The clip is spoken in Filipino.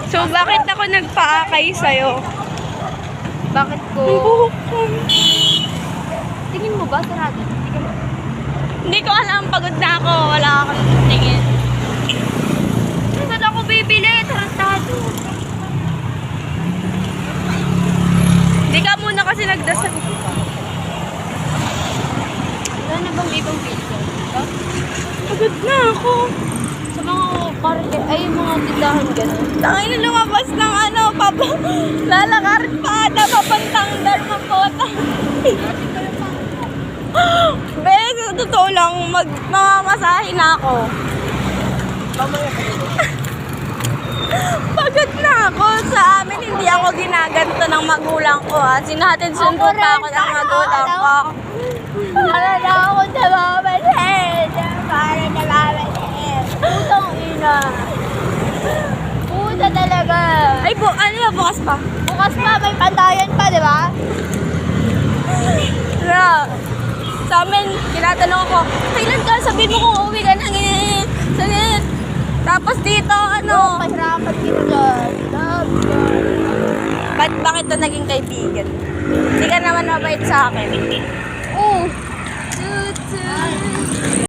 So, bakit ako nagpaakay sa'yo? Bakit ko? Ang buhok ko. Tingin mo ba, sarado? Hindi ko alam, pagod na ako. Wala akong tingin. Saan ako bibili? Tarantado. Hindi ka muna kasi nagdasal. Wala na bang ibang video? Diba? Pagod na ako. Sa mga market, ay mga tindahan gano'n. Tangin na lumabas ng ano, lalakarin pa ata, papantang Darmapota. Bes, sa totoo lang, mamamasahe na ako. Pagod na ako. Sa amin, hindi ako ginaganto ng magulang ko, ha. Sinahatid sundo pa ako ng magulang ko. Para na ako sa mamasin. Para na mamasin. Putang ina. Puta talaga. Ay, ano yun, bukas pa? Bukas pa, may pantayan pa, di ba? Na, sa amin, tinatanong ako, kailan ka? Sabihin mo kung uuwi ka na. Ganyan. Tapos dito, ano? Pahirapan kita dyan. Bakit na naging kaibigan? Hindi ka naman mabait sa akin. Oo.